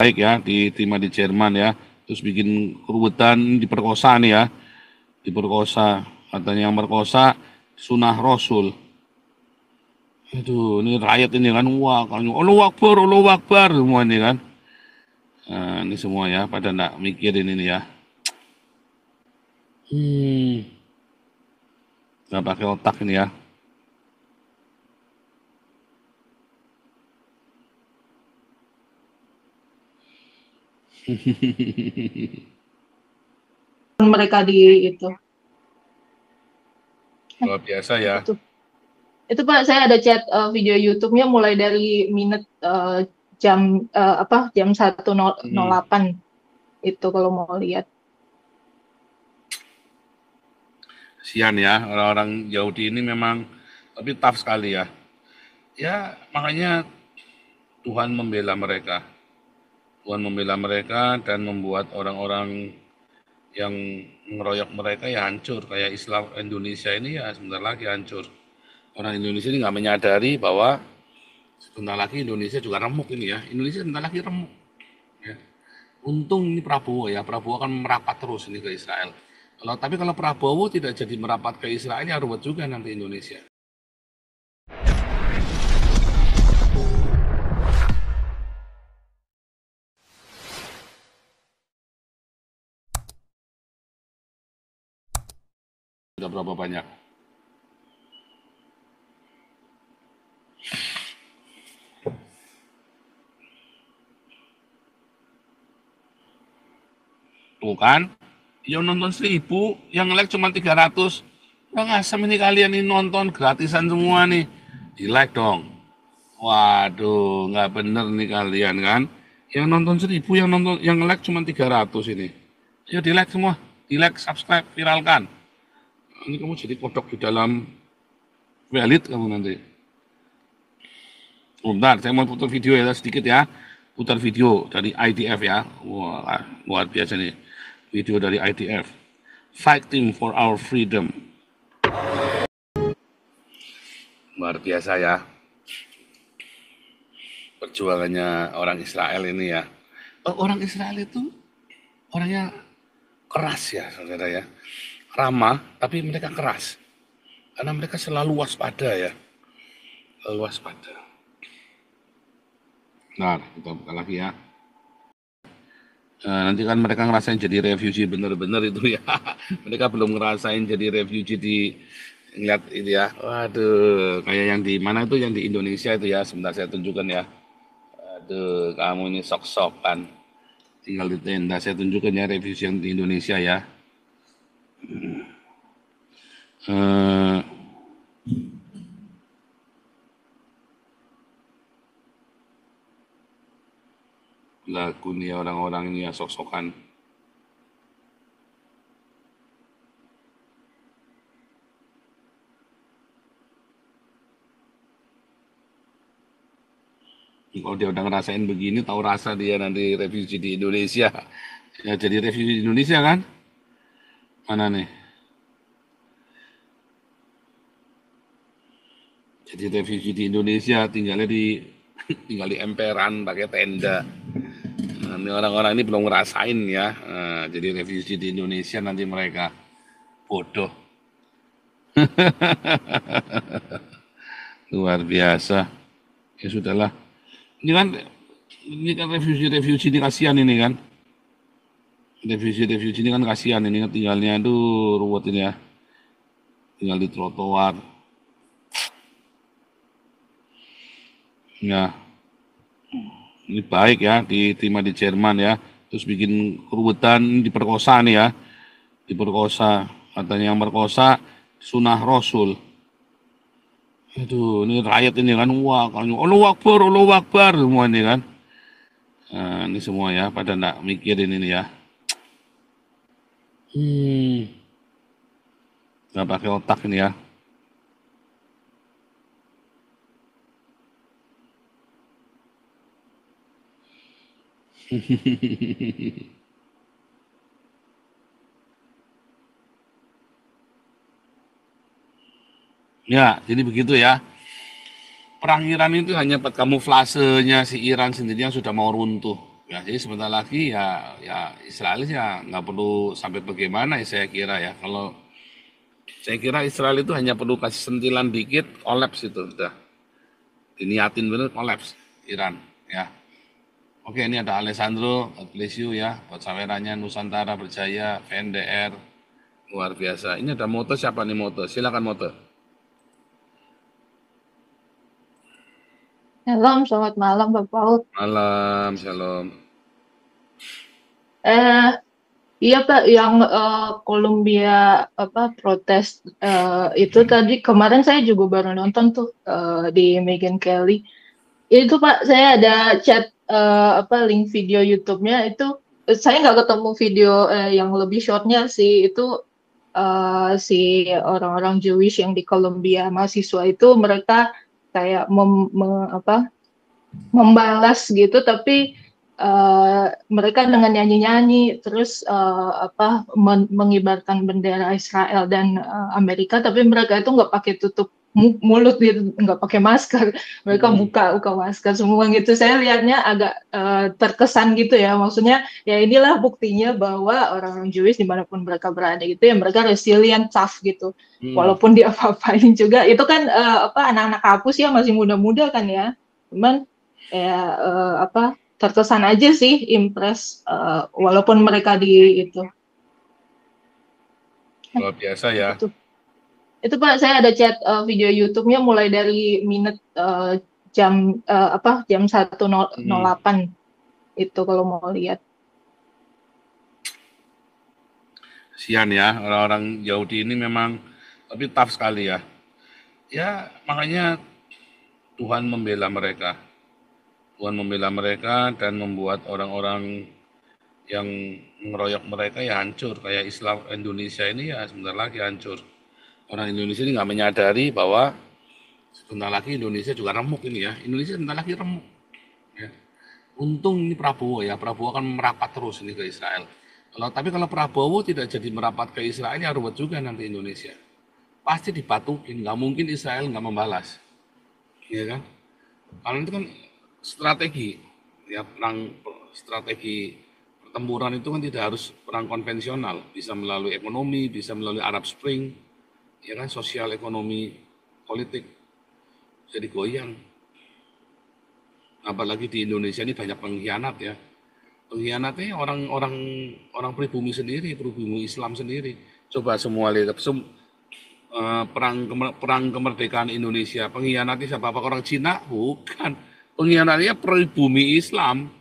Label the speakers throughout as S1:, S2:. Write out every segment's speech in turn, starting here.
S1: baik ya, diterima di Jerman ya, terus bikin keruwetan, diperkosa nih ya, diperkosa, katanya yang merkosa sunah Rasul. Aduh, ini rakyat ini kan, wah, kan, Allahu Akbar, semua ini kan. Nah, ini semua ya, pada nggak mikirin ini ya. Nggak pakai otak ini ya.
S2: Mereka di itu.
S1: Luar biasa ya.
S2: Itu Pak, saya ada chat video YouTube-nya mulai dari minute jam jam 1.08 itu kalau mau lihat.
S1: Kasihan ya, orang-orang Yahudi ini memang tapi tough sekali ya. Ya, makanya Tuhan membela mereka. Tuhan membela mereka dan membuat orang-orang yang ngeroyok mereka ya hancur. Kayak Islam Indonesia ini ya sebentar lagi hancur. Orang Indonesia ini nggak menyadari bahwa sebentar lagi Indonesia juga remuk ini ya. Indonesia sebentar lagi remuk. Ya. Untung ini Prabowo ya. Prabowo akan merapat terus ini ke Israel. Tapi kalau Prabowo tidak jadi merapat ke Israel ya ruwet juga nanti Indonesia. Sudah berapa banyak? Tuh kan, yang nonton 1.000, yang like cuma 300. Yang asem ini kalian ini nonton gratisan semua nih. Di like dong. Waduh, nggak bener nih kalian kan. Yang nonton 1.000, yang like cuma 300 ini. Ayo di like semua, di like, subscribe, viralkan. Ini kamu jadi kodok di dalam valid kamu nanti. Bentar, saya mau putar video ya sedikit ya. Putar video dari IDF ya. Wah, luar biasa nih. Video dari IDF. Fighting for our freedom. Luar biasa ya. Perjuangannya orang Israel ini ya. Orang Israel itu orangnya keras ya, saudara ya. Ramah, tapi mereka keras. Karena mereka selalu waspada ya. Selalu waspada. Nah, kita buka lagi ya. Nanti kan mereka ngerasain jadi refugee bener-bener itu ya. Mereka belum ngerasain jadi refugee di ngeliat itu ya. Waduh, kayak yang di mana itu, yang di Indonesia itu ya. Sebentar saya tunjukkan ya. Aduh, kamu ini sok-sokan. Tinggal di tenda, saya tunjukkan ya refugee yang di Indonesia ya. Lagu nih orang-orang ini ya sok-sokan. Kalau dia udah ngerasain begini, tahu rasa dia nanti refugee di Indonesia. Ya jadi refugee di Indonesia kan? Mana nih? Jadi refugee di Indonesia tinggal di emperan pakai tenda. Nah, ini orang-orang ini belum ngerasain ya. Nah, jadi refugee di Indonesia nanti mereka bodoh. Luar biasa. Ya sudahlah. Ini kan refugee ini kasihan ini kan. Refugee ini kan kasihan ini tinggalnya aduh ruwet ini ya. Tinggal di trotoar. Ya. Ini baik ya, diterima di Jerman ya. Terus bikin keruwetan, diperkosa nih ya. Diperkosa, katanya yang merkosa sunah Rasul. Aduh, ini rakyat ini kan, wah, kan, Allahu Akbar, semua ini kan. Nah, ini semua ya, pada nggak mikirin ini ya. Nggak pakai otak ini ya. Ya, jadi begitu ya. Perang Iran itu hanya kamuflasenya si Iran sendiri yang sudah mau runtuh. Ya, jadi sebentar lagi ya Israel ya nggak perlu sampai bagaimana ya saya kira ya. Kalau saya kira Israel itu hanya perlu kasih sentilan dikit, kolaps itu udah. Diniatin bener kolaps Iran ya. Oke, ini ada Alessandro, God bless you ya, buat sawerannya Nusantara Berjaya, VNDR, luar biasa. Ini ada Moto, siapa nih Moto? Silakan Moto.
S2: Selamat malam Pak Paul.
S1: Malam, shalom.
S2: Eh, iya Pak, yang Columbia apa protes itu tadi kemarin saya juga baru nonton tuh di Meghan Kelly. Itu Pak, saya ada chat apa link video YouTube-nya itu saya nggak ketemu video yang lebih shortnya sih itu si orang-orang Jewish yang di Columbia mahasiswa itu mereka kayak apa membalas gitu tapi mereka dengan nyanyi-nyanyi terus apa mengibarkan bendera Israel dan Amerika tapi mereka itu nggak pakai tutup mulut gitu nggak pakai masker mereka
S1: Hmm.
S2: buka masker semua gitu saya lihatnya agak terkesan gitu ya maksudnya ya inilah buktinya bahwa orang-orang Jewish dimanapun mereka berada gitu ya mereka resilient tough gitu
S1: Hmm.
S2: walaupun diapa-apain juga itu kan apa anak-anak kampus ya masih muda-muda kan ya cuman ya apa terkesan aja sih impress walaupun mereka di itu
S1: Luar biasa ya.
S2: itu itu Pak saya ada chat video YouTube-nya mulai dari minute jam apa jam
S1: Hmm.
S2: 1.08 itu kalau mau lihat.
S1: Sian ya, orang-orang Yahudi ini memang tapi tough sekali ya. Ya, makanya Tuhan membela mereka. Tuhan membela mereka dan membuat orang-orang yang mengeroyok mereka ya hancur. Kayak Islam Indonesia ini ya sebentar lagi hancur. Orang Indonesia ini nggak menyadari bahwa sebentar lagi Indonesia juga remuk ini ya. Indonesia sebentar lagi remuk. Ya. Untung ini Prabowo ya. Prabowo akan merapat terus ini ke Israel. Tapi kalau Prabowo tidak jadi merapat ke Israel ya ruwet juga nanti Indonesia. Pasti dipatukin. Nggak mungkin Israel nggak membalas. Iya kan? Karena itu kan strategi ya strategi pertempuran itu kan tidak harus perang konvensional, bisa melalui ekonomi, bisa melalui Arab Spring, ya kan sosial ekonomi politik jadi goyang. Apalagi di Indonesia ini banyak pengkhianat ya. Pengkhianatnya orang-orang orang pribumi sendiri, pribumi Islam sendiri. Coba semua lihat perang kemerdekaan Indonesia, pengkhianatnya siapa? Apa orang Cina? Bukan. Pengkhianatnya pribumi Islam.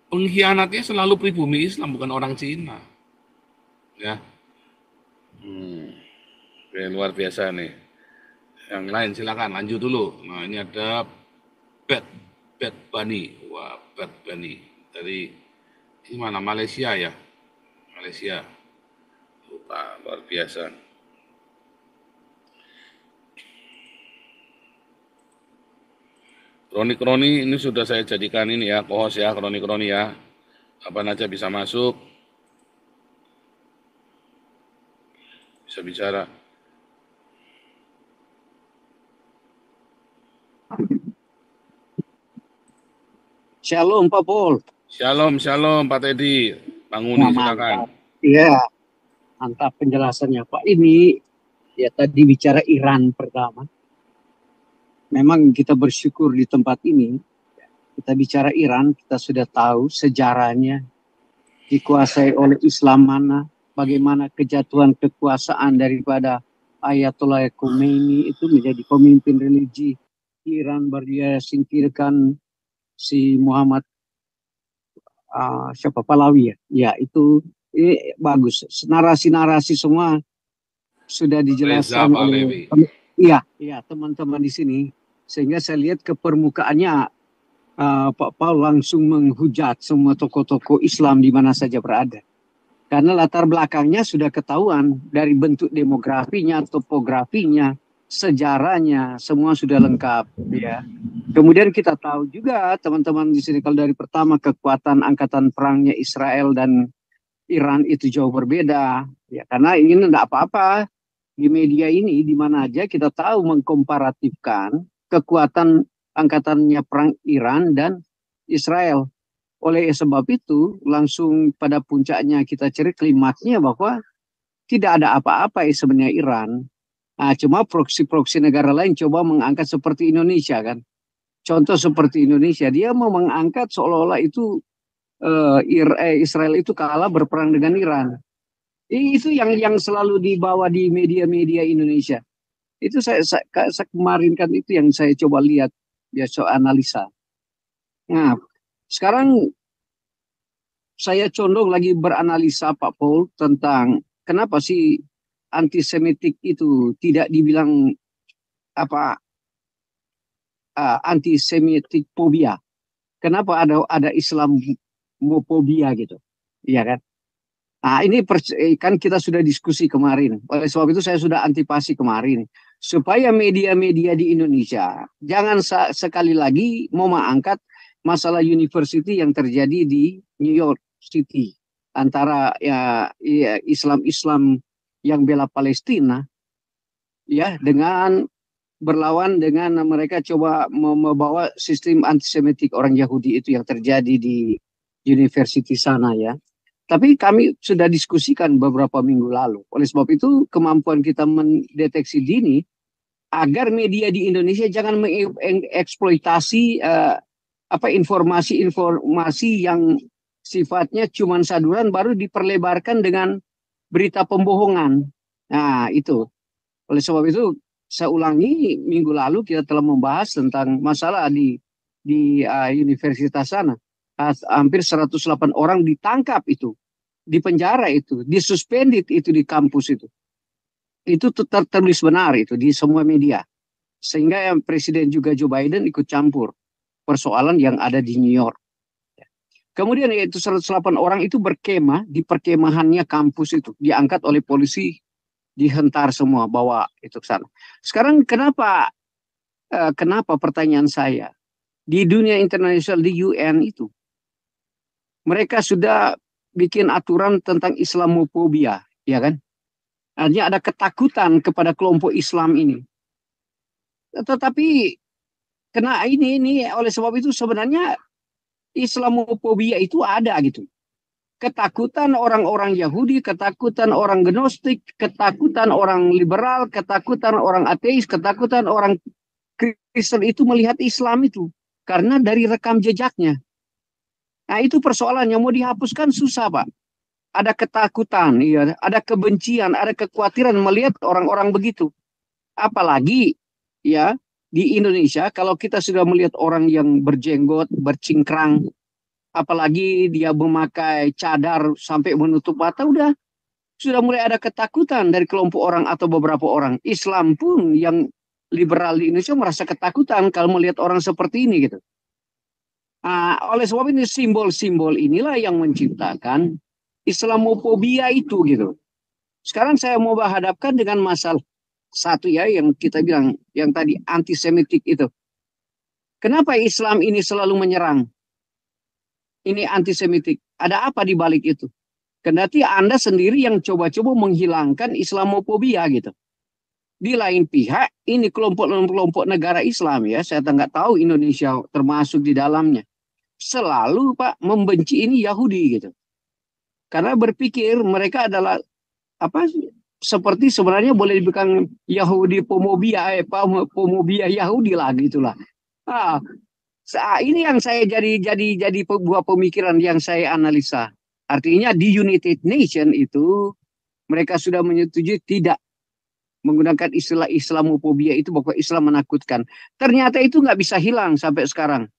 S1: Pengkhianatnya selalu pribumi Islam, bukan orang Cina. Ya, oke, luar biasa nih. Yang lain silakan lanjut dulu. Nah ini ada Bad Bad Bunny. Wah, Bad Bunny dari ini mana Malaysia ya? Malaysia. Lupa, luar biasa. Kroni-kroni ini sudah saya jadikan ini ya, co-host ya, kroni-kroni ya. Apa aja bisa masuk, bisa bicara.
S3: Shalom Pak Paul.
S1: Shalom, shalom Pak Teddy. Banguni,
S3: Ya,
S1: silakan.
S3: mantap. Iya, mantap penjelasannya Pak. Ini ya tadi bicara Iran pertama. Memang kita bersyukur di tempat ini. Kita bicara Iran, kita sudah tahu sejarahnya dikuasai oleh Islam mana, bagaimana kejatuhan kekuasaan daripada Ayatollah Khomeini itu menjadi pemimpin religi Iran, baru dia singkirkan si Muhammad siapa Pahlavi ya, ya itu ini bagus. Narasi-narasi semua sudah
S1: Reza
S3: dijelaskan oleh
S1: Pahlavi.
S3: iya teman-teman di sini, sehingga saya lihat ke permukaannya Pak Paul langsung menghujat semua tokoh-tokoh Islam di mana saja berada. Karena latar belakangnya sudah ketahuan dari bentuk demografinya, topografinya, sejarahnya, semua sudah lengkap ya. Kemudian kita tahu juga teman-teman di sini kalau dari pertama kekuatan angkatan perangnya Israel dan Iran itu jauh berbeda ya, karena ini tidak apa-apa di media ini di mana aja kita tahu mengkomparatifkan kekuatan angkatannya perang Iran dan Israel. Oleh sebab itu, langsung pada puncaknya kita cari klimaksnya bahwa tidak ada apa-apa sebenarnya Iran. Nah, cuma proksi-proksi negara lain coba mengangkat seperti Indonesia kan. Contoh seperti Indonesia, dia mau mengangkat seolah-olah itu Israel itu kalah berperang dengan Iran. Itu yang selalu dibawa di media-media Indonesia. Itu saya kemarin kan itu yang saya coba lihat, ya soal analisa. Nah, sekarang saya condong lagi beranalisa Pak Paul tentang kenapa sih antisemitik itu tidak dibilang apa antisemitik fobia. Kenapa ada Islamofobia gitu, iya kan? Nah ini kan kita sudah diskusi kemarin. Oleh sebab itu saya sudah antipasi kemarin supaya media-media di Indonesia jangan sekali lagi mau mengangkat masalah university yang terjadi di New York City antara ya Islam-Islam yang bela Palestina ya dengan berlawan dengan mereka coba membawa sistem antisemitik orang Yahudi itu yang terjadi di university sana ya. Tapi kami sudah diskusikan beberapa minggu lalu. Oleh sebab itu kemampuan kita mendeteksi dini agar media di Indonesia jangan mengeksploitasi informasi-informasi yang sifatnya cuma saduran baru diperlebarkan dengan berita pembohongan. Nah, itu. Oleh sebab itu saya ulangi minggu lalu kita telah membahas tentang masalah di universitas sana. Hampir 108 orang ditangkap itu, di penjara itu, disuspended itu di kampus itu. Itu tertulis benar itu di semua media. Sehingga yang Presiden juga Joe Biden ikut campur persoalan yang ada di New York. Kemudian yaitu 108 orang itu berkemah di perkemahannya kampus itu, diangkat oleh polisi, dihentar semua bawa itu ke sana. Sekarang kenapa pertanyaan saya di dunia internasional di UN itu mereka sudah bikin aturan tentang Islamofobia, ya kan? Artinya ada ketakutan kepada kelompok Islam ini. Tetapi ini oleh sebab itu sebenarnya Islamofobia itu ada gitu. Ketakutan orang-orang Yahudi, ketakutan orang Gnostik, ketakutan orang liberal, ketakutan orang ateis, ketakutan orang Kristen itu melihat Islam itu karena dari rekam jejaknya. Nah itu persoalannya mau dihapuskan susah Pak. Ada ketakutan, ya, ada kebencian, ada kekhawatiran melihat orang-orang begitu. Apalagi ya di Indonesia kalau kita sudah melihat orang yang berjenggot, bercingkrang, apalagi dia memakai cadar sampai menutup mata, sudah mulai ada ketakutan dari kelompok orang atau beberapa orang. Islam pun yang liberal di Indonesia merasa ketakutan kalau melihat orang seperti ini gitu. Oleh sebab ini simbol-simbol inilah yang menciptakan Islamofobia itu gitu. Sekarang saya mau hadapkan dengan masalah satu ya yang kita bilang yang tadi antisemitik itu. Kenapa Islam ini selalu menyerang? Ini antisemitik. Ada apa di balik itu? Kendati Anda sendiri yang coba-coba menghilangkan Islamofobia gitu. Di lain pihak, ini kelompok-kelompok negara Islam ya, saya nggak tahu Indonesia termasuk di dalamnya. Selalu Pak membenci ini Yahudi gitu. Karena berpikir mereka adalah seperti sebenarnya boleh dibilang Yahudi pomobia Yahudi lah gitulah. Ini yang saya jadi buah pemikiran yang saya analisa. Artinya di United Nation itu mereka sudah menyetujui tidak menggunakan istilah Islamofobia itu bahwa Islam menakutkan. Ternyata itu nggak bisa hilang sampai sekarang.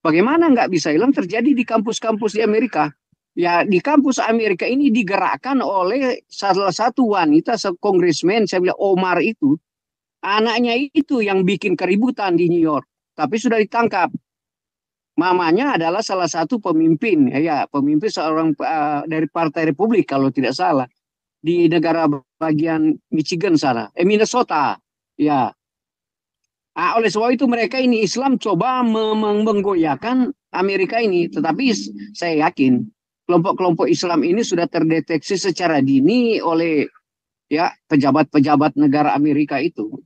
S3: Bagaimana nggak bisa hilang terjadi di kampus-kampus di Amerika. Ya di kampus Amerika ini digerakkan oleh salah satu wanita, kongresmen, saya bilang Omar itu. Anaknya itu yang bikin keributan di New York. Tapi sudah ditangkap. Mamanya adalah salah satu pemimpin. Pemimpin seorang dari Partai Republik kalau tidak salah. Di negara bagian Michigan sana, Minnesota, ya. Oleh sebab itu mereka ini Islam coba menggoyahkan Amerika ini, tetapi saya yakin kelompok-kelompok Islam ini sudah terdeteksi secara dini oleh ya pejabat-pejabat negara Amerika itu.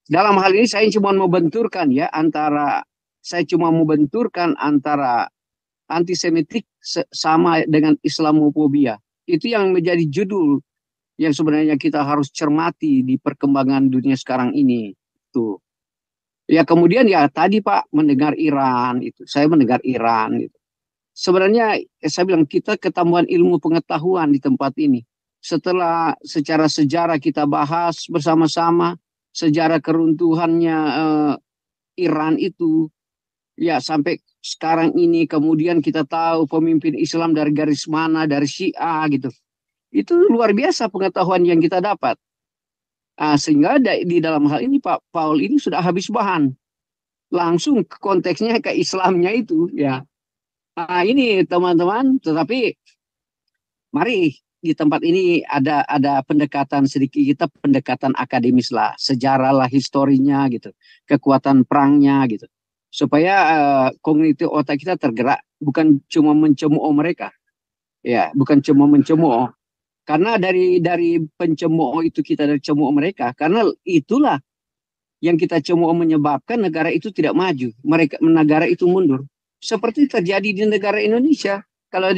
S3: Dalam hal ini saya cuma membenturkan antara antisemitik sama dengan Islamofobia. Itu yang menjadi judul yang sebenarnya kita harus cermati di perkembangan dunia sekarang ini. Tuh. Ya kemudian ya tadi Pak mendengar Iran itu, saya mendengar Iran itu. Sebenarnya saya bilang kita ketambahan ilmu pengetahuan di tempat ini. Setelah secara sejarah kita bahas bersama-sama sejarah keruntuhannya Iran itu, ya sampai sekarang ini kemudian kita tahu pemimpin Islam dari garis mana, dari Syiah gitu. Itu luar biasa pengetahuan yang kita dapat. Sehingga di dalam hal ini Pak Paul ini sudah habis bahan. Langsung ke konteksnya ke Islamnya itu ya. Ini teman-teman, tetapi mari di tempat ini ada pendekatan sedikit, kita pendekatan akademis lah, sejarah lah, historinya gitu, kekuatan perangnya gitu, supaya kognitif otak kita tergerak, bukan cuma mencemooh mereka, ya, bukan cuma mencemooh, karena dari pencemooh itu kita dari cemooh mereka, karena itulah yang kita cemooh menyebabkan negara itu tidak maju, negara itu mundur. Seperti terjadi di negara Indonesia. Kalau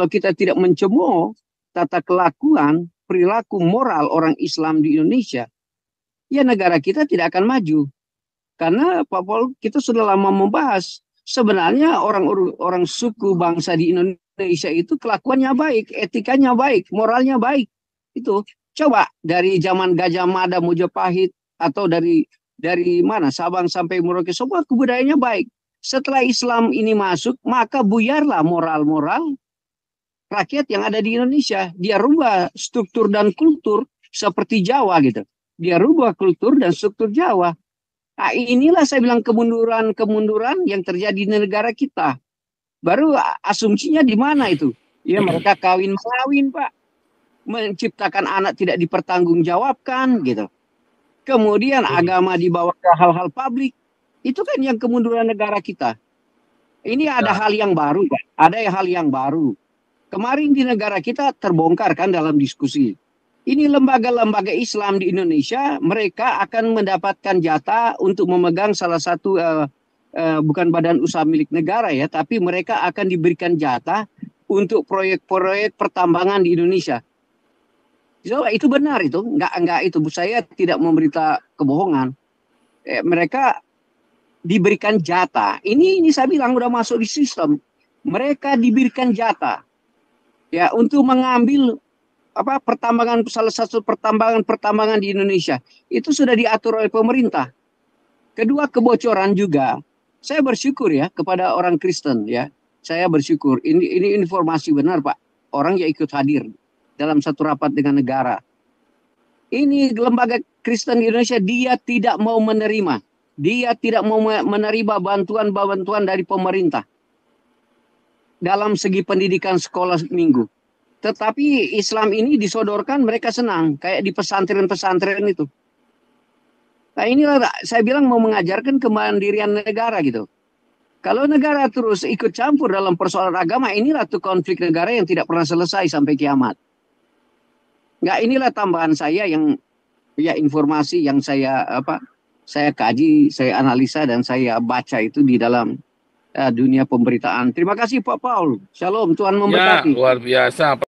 S3: kita tidak mencemooh tata kelakuan, perilaku moral orang Islam di Indonesia, ya negara kita tidak akan maju. Karena Pak Paul, kita sudah lama membahas, sebenarnya orang suku bangsa di Indonesia itu kelakuannya baik, etikanya baik, moralnya baik. Itu coba dari zaman Gajah Mada, Mojopahit, atau dari mana Sabang sampai Merauke, semua kebudayaannya baik. Setelah Islam ini masuk, maka buyarlah moral-moral rakyat yang ada di Indonesia. Dia rubah struktur dan kultur seperti Jawa gitu. Dia rubah kultur dan struktur Jawa. Inilah saya bilang kemunduran yang terjadi di negara kita. Baru asumsinya di mana itu? Ya mereka kawin-kawin Pak. Menciptakan anak tidak dipertanggungjawabkan gitu. Kemudian agama dibawa ke hal-hal publik. Itu kan yang kemunduran negara kita. Ini ada hal yang baru, Pak. Ada hal yang baru. Kemarin di negara kita terbongkar kan dalam diskusi. Ini lembaga-lembaga Islam di Indonesia, mereka akan mendapatkan jatah untuk memegang salah satu, bukan badan usaha milik negara ya, tapi mereka akan diberikan jatah untuk proyek-proyek pertambangan di Indonesia. So, itu benar itu, enggak itu. Saya tidak memberita kebohongan. Mereka diberikan jatah. Ini saya bilang udah masuk di sistem. Mereka diberikan jatah ya untuk mengambil salah satu pertambangan di Indonesia. Itu sudah diatur oleh pemerintah. Kedua, kebocoran juga. Saya bersyukur ya kepada orang Kristen ya. Saya bersyukur. Ini informasi benar Pak. Orang yang ikut hadir dalam satu rapat dengan negara. Ini lembaga Kristen di Indonesia, dia tidak mau menerima. Dia tidak mau menerima bantuan dari pemerintah dalam segi pendidikan sekolah minggu. Tetapi Islam ini disodorkan, mereka senang. Kayak di pesantren-pesantren itu. Nah inilah saya bilang mau mengajarkan kemandirian negara gitu. Kalau negara terus ikut campur dalam persoalan agama, inilah tuh konflik negara yang tidak pernah selesai sampai kiamat. Nggak, inilah tambahan saya yang ya informasi yang saya kaji, saya analisa, dan saya baca itu di dalam dunia pemberitaan. Terima kasih Pak Paul. Shalom, Tuhan memberkati.
S1: Ya, luar biasa.